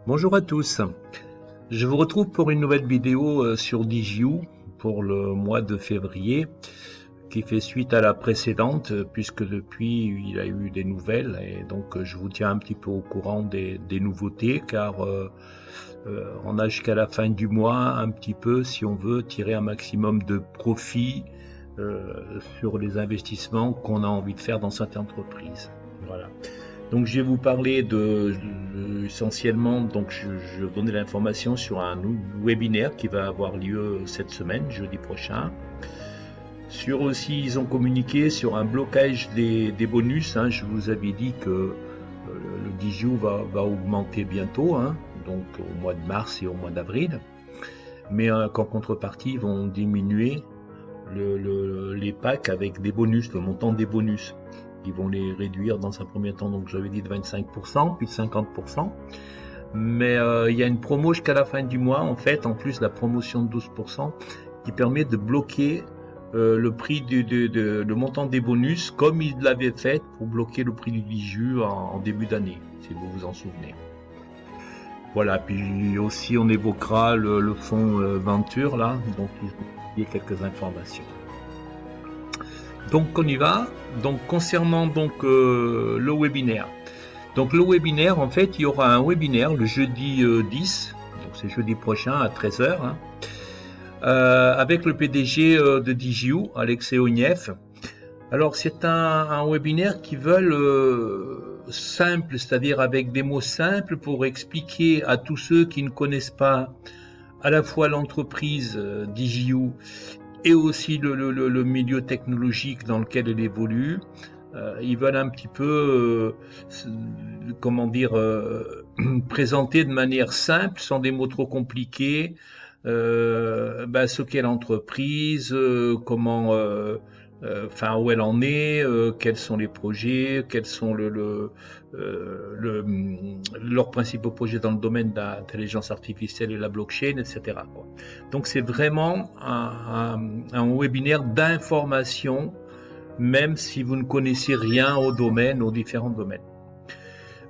Bonjour à tous, je vous retrouve pour une nouvelle vidéo sur DigiU pour le mois de février qui fait suite à la précédente puisque depuis il y a eu des nouvelles et donc je vous tiens un petit peu au courant des nouveautés car on a jusqu'à la fin du mois un petit peu si on veut tirer un maximum de profit sur les investissements qu'on a envie de faire dans cette entreprise. Voilà. Donc je vais vous parler essentiellement, donc je vais donner l'information sur un webinaire qui va avoir lieu cette semaine, jeudi prochain. Sur aussi, ils ont communiqué sur un blocage des bonus. Je vous avais dit que le DigiU va augmenter bientôt, donc au mois de mars et au mois d'avril. Mais qu'en contrepartie, ils vont diminuer les packs avec des bonus, le montant des bonus. Ils vont les réduire dans un premier temps, donc j'avais dit de 25%, puis de 50%. Mais il y a une promo jusqu'à la fin du mois, en fait, en plus la promotion de 12%, qui permet de bloquer le prix le montant des bonus, comme il l'avait fait pour bloquer le prix du DigiU en début d'année, si vous vous en souvenez. Voilà, puis aussi on évoquera le fonds Venture, là, donc il y a quelques informations. Donc on y va. Donc concernant le webinaire. Donc le webinaire, en fait, il y aura un webinaire le jeudi 10, donc c'est jeudi prochain à 13h, avec le PDG de DigiU, Alexei Ognev. Alors c'est un webinaire qui veut simple, c'est-à-dire avec des mots simples pour expliquer à tous ceux qui ne connaissent pas à la fois l'entreprise DigiU et aussi le milieu technologique dans lequel elle évolue. Ils veulent un petit peu, présenter de manière simple, sans des mots trop compliqués, ce qu'est l'entreprise, comment, où elle en est, quels sont les projets, quels sont leurs principaux projets dans le domaine de l'intelligence artificielle et la blockchain, etc. Donc c'est vraiment un webinaire d'information, même si vous ne connaissez rien au domaine, aux différents domaines.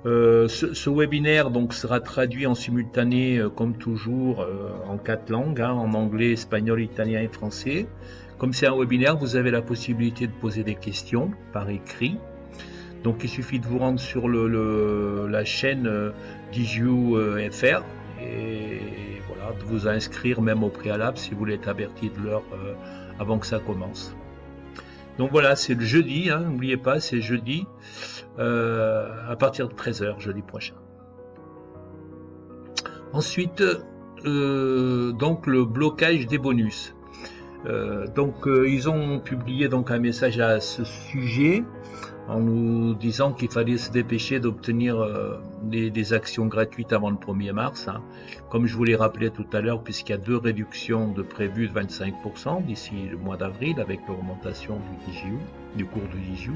Ce webinaire donc sera traduit en simultané, comme toujours, en 4 langues, en anglais, espagnol, italien et français. Comme c'est un webinaire, vous avez la possibilité de poser des questions par écrit. Donc il suffit de vous rendre sur la chaîne DigiU FR et voilà, de vous inscrire même au préalable si vous voulez être averti de l'heure avant que ça commence. Donc voilà, c'est le jeudi, n'oubliez pas, c'est jeudi à partir de 13h, jeudi prochain. Ensuite, donc le blocage des bonus. Ils ont publié donc un message à ce sujet en nous disant qu'il fallait se dépêcher d'obtenir des actions gratuites avant le 1er mars. Comme je vous l'ai rappelé tout à l'heure, puisqu'il y a 2 réductions de prévues de 25% d'ici le mois d'avril avec l'augmentation du cours du DigiU.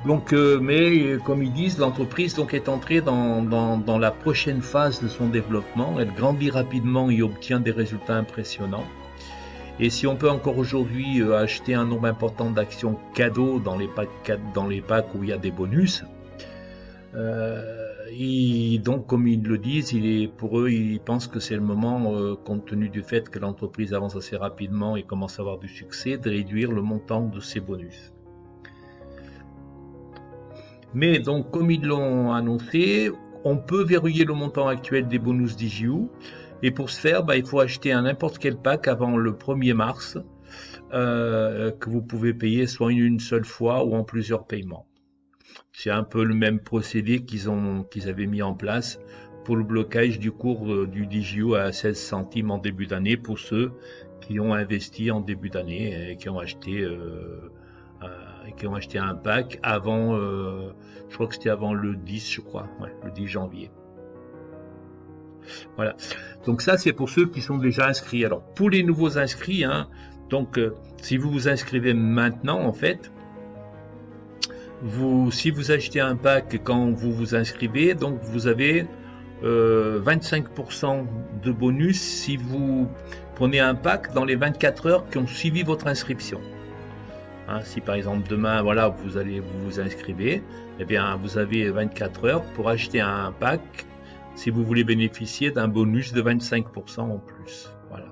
Donc, mais comme ils disent, l'entreprise donc est entrée dans la prochaine phase de son développement. Elle grandit rapidement et obtient des résultats impressionnants. Et si on peut encore aujourd'hui acheter un nombre important d'actions cadeaux dans les packs où il y a des bonus, donc comme ils le disent, pour eux, ils pensent que c'est le moment, compte tenu du fait que l'entreprise avance assez rapidement et commence à avoir du succès, de réduire le montant de ces bonus. Mais donc, comme ils l'ont annoncé, on peut verrouiller le montant actuel des bonus DigiU. Et pour ce faire, il faut acheter n'importe quel pack avant le 1er mars, que vous pouvez payer soit une seule fois ou en plusieurs paiements. C'est un peu le même procédé qu'ils avaient mis en place pour le blocage du cours du DigiU à 16 centimes en début d'année pour ceux qui ont investi en début d'année et qui ont acheté un pack avant, je crois que c'était avant le 10, le 10 janvier. Voilà, donc ça c'est pour ceux qui sont déjà inscrits. Alors pour les nouveaux inscrits, si vous vous inscrivez maintenant, en fait, si vous achetez un pack quand vous vous inscrivez, donc vous avez 25% de bonus si vous prenez un pack dans les 24 heures qui ont suivi votre inscription. Si par exemple demain, voilà, vous vous inscrivez, eh bien vous avez 24 heures pour acheter un pack si vous voulez bénéficier d'un bonus de 25% en plus. Voilà.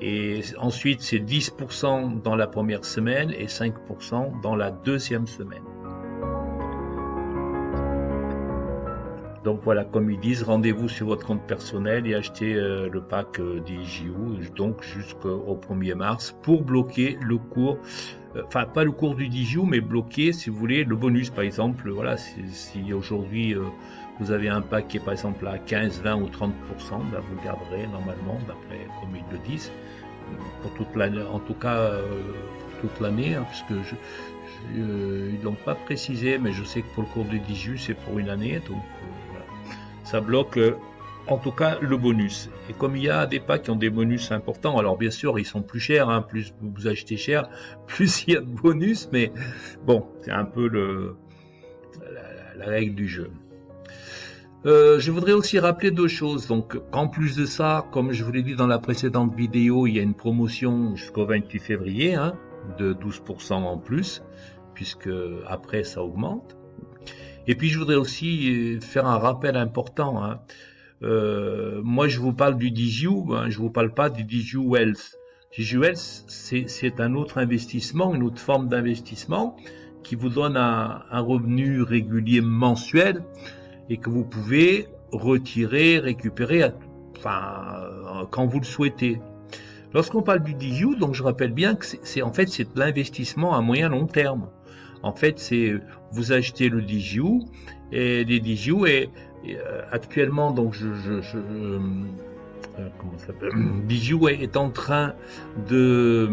Et ensuite, c'est 10% dans la première semaine et 5% dans la deuxième semaine. Donc voilà, comme ils disent, rendez-vous sur votre compte personnel et achetez le pack DigiU, donc jusqu'au 1er mars, pour bloquer le cours, enfin pas le cours du DigiU, mais bloquer, si vous voulez, le bonus. Par exemple, voilà, si aujourd'hui vous avez un pack qui est par exemple à 15, 20 ou 30%, ben vous le garderez normalement, d'après comme ils le disent, pour toute l'année, en tout cas pour toute l'année, hein, puisque ils ne l'ont pas précisé, mais je sais que pour le cours du DigiU, c'est pour une année, donc ça bloque en tout cas le bonus. Et comme il y a des packs qui ont des bonus importants, alors bien sûr ils sont plus chers, hein, plus vous achetez cher, plus il y a de bonus, mais bon, c'est un peu la règle du jeu. Je voudrais aussi rappeler deux choses. Donc, en plus de ça, comme je vous l'ai dit dans la précédente vidéo, il y a une promotion jusqu'au 28 février, hein, de 12% en plus, puisque après ça augmente. Et puis je voudrais aussi faire un rappel important. Hein. Moi je vous parle du DigiU, hein, je vous parle pas du DigiU Wealth. DigiU Wealth, c'est un autre investissement, une autre forme d'investissement qui vous donne un revenu régulier mensuel et que vous pouvez retirer, récupérer, quand vous le souhaitez. Lorsqu'on parle du DigiU, donc je rappelle bien que c'est de l'investissement à moyen long terme. En fait, c'est vous achetez le DigiU et les DigiU et actuellement donc comment ça s'appelle, DigiU est en train de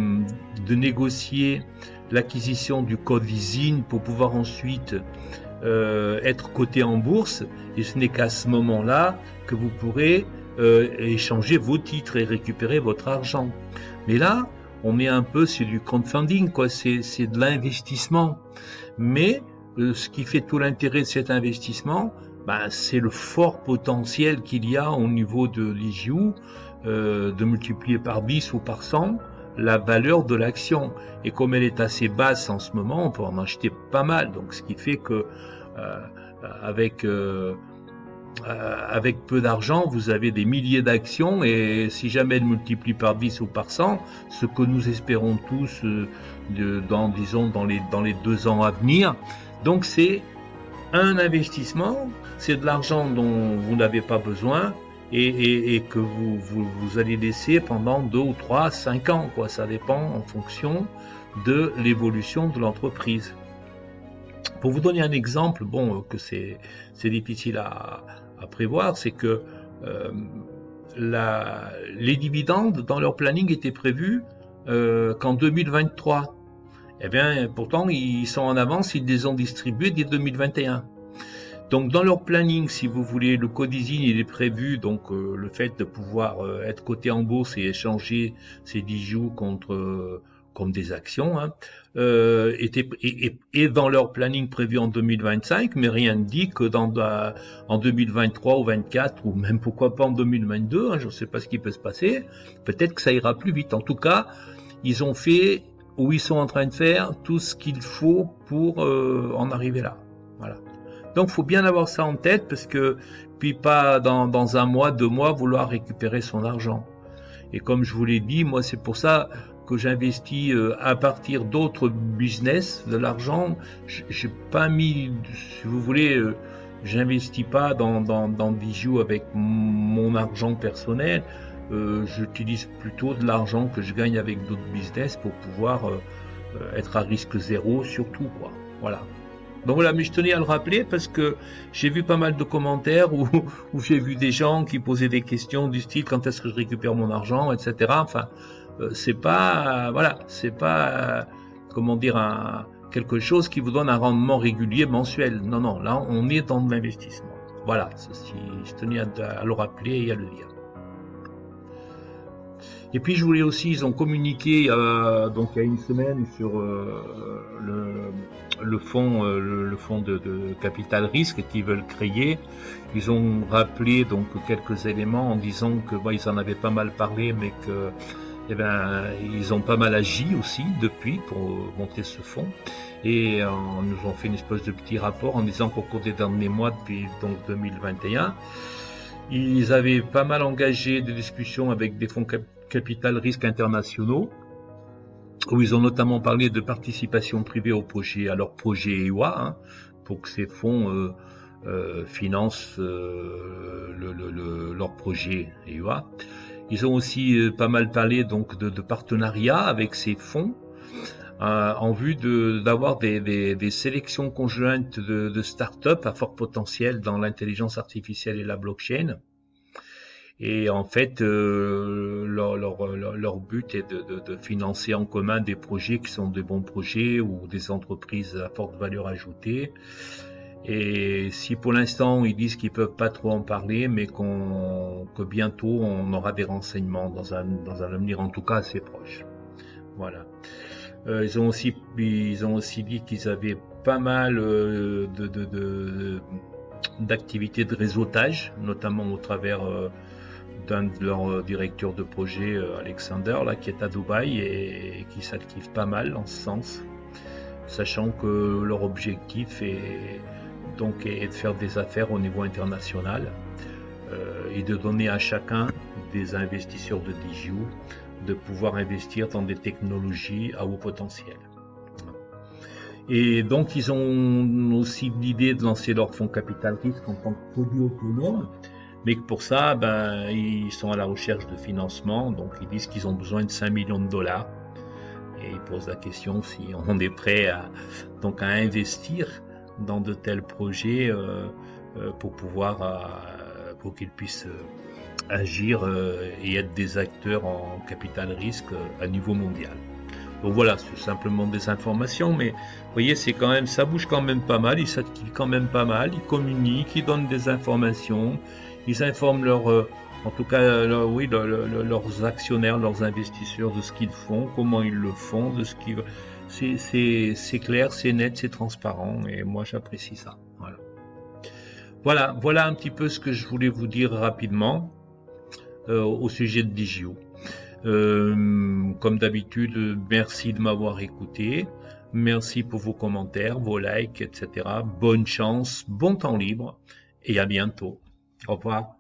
négocier l'acquisition du code ISIN pour pouvoir ensuite être coté en bourse, et ce n'est qu'à ce moment-là que vous pourrez échanger vos titres et récupérer votre argent. Mais là, on est un peu sur du crowdfunding, quoi. C'est de l'investissement. Mais ce qui fait tout l'intérêt de cet investissement, c'est le fort potentiel qu'il y a au niveau de l'IGU, de multiplier par 10 ou par 100 la valeur de l'action. Et comme elle est assez basse en ce moment, on peut en acheter pas mal. Donc, ce qui fait que avec peu d'argent, vous avez des milliers d'actions, et si jamais elle multiplie par 10 ou par 100, ce que nous espérons tous dans les 2 ans à venir, donc c'est un investissement, c'est de l'argent dont vous n'avez pas besoin et que vous allez laisser pendant 2 ou 3, 5 ans, quoi. Ça dépend en fonction de l'évolution de l'entreprise. Pour vous donner un exemple, bon, que c'est difficile à prévoir, c'est que les dividendes dans leur planning étaient prévus qu'en 2023. Eh bien, pourtant, ils sont en avance, ils les ont distribués dès 2021. Donc, dans leur planning, si vous voulez, le code ISIN, il est prévu, donc le fait de pouvoir être coté en bourse et échanger ses DigiU comme des actions, hein, et dans leur planning prévu en 2025, mais rien ne dit que en 2023 ou 2024, ou même pourquoi pas en 2022, hein, je ne sais pas ce qui peut se passer, peut-être que ça ira plus vite. En tout cas, ils ont fait, ou ils sont en train de faire, tout ce qu'il faut pour en arriver là. Voilà. Donc, il faut bien avoir ça en tête, parce que, puis pas dans 1 mois, 2 mois, vouloir récupérer son argent. Et comme je vous l'ai dit, moi, c'est pour ça que j'investis à partir d'autres business de l'argent. J'ai pas mis, si vous voulez, j'investis pas dans DigiU avec mon argent personnel. J'utilise plutôt de l'argent que je gagne avec d'autres business pour pouvoir être à risque zéro, surtout, quoi. Voilà. Donc voilà, mais je tenais à le rappeler parce que j'ai vu pas mal de commentaires où j'ai vu des gens qui posaient des questions du style quand est-ce que je récupère mon argent, etc. Enfin, c'est pas, voilà, c'est pas, comment dire, quelque chose qui vous donne un rendement régulier mensuel. Non, non, là, on est dans de l'investissement. Voilà, ceci, je tenais à le rappeler et à le dire. Et puis je voulais aussi, ils ont communiqué donc il y a une semaine sur le fonds de capital risque qu'ils veulent créer. Ils ont rappelé donc quelques éléments en disant que ils en avaient pas mal parlé, mais que ils ont pas mal agi aussi depuis pour monter ce fonds. Et nous ont fait une espèce de petit rapport en disant qu'au cours des derniers mois, depuis donc 2021, Ils avaient pas mal engagé des discussions avec des fonds capital risque internationaux, où ils ont notamment parlé de participation privée au projet, à leur projet EWA, hein, pour que ces fonds financent leur projet EWA. Ils ont aussi pas mal parlé donc de partenariats avec ces fonds en vue d'avoir des sélections conjointes de start-up à fort potentiel dans l'intelligence artificielle et la blockchain. Et en fait, leur but est de financer en commun des projets qui sont des bons projets ou des entreprises à forte valeur ajoutée. Et si pour l'instant ils disent qu'ils peuvent pas trop en parler, mais que bientôt on aura des renseignements dans un avenir en tout cas assez proche. Voilà. Ils ont aussi dit qu'ils avaient pas mal d'activités de réseautage, notamment au travers d'un de leurs directeurs de projet, Alexander, là, qui est à Dubaï et qui s'active pas mal en ce sens, sachant que leur objectif est de faire des affaires au niveau international et de donner à chacun des investisseurs de DigiU de pouvoir investir dans des technologies à haut potentiel. Et donc ils ont aussi l'idée de lancer leur fonds capital risque en tant que produit autonome, mais que pour ça, ils sont à la recherche de financement, donc ils disent qu'ils ont besoin de 5 millions de dollars. Et ils posent la question si on est prêt à investir dans de tels projets pour qu'ils puissent agir et être des acteurs en capital risque à niveau mondial. Donc voilà, c'est simplement des informations, mais vous voyez, ça bouge quand même pas mal, ils s'activent quand même pas mal, ils communiquent, ils donnent des informations, ils informent leurs actionnaires, leurs investisseurs de ce qu'ils font, comment ils le font, de ce qu'ils c'est clair, c'est net, c'est transparent, et moi j'apprécie ça. Voilà un petit peu ce que je voulais vous dire rapidement au sujet de DigiU. Comme d'habitude, merci de m'avoir écouté. Merci pour vos commentaires, vos likes, etc. Bonne chance, bon temps libre et à bientôt. Au revoir.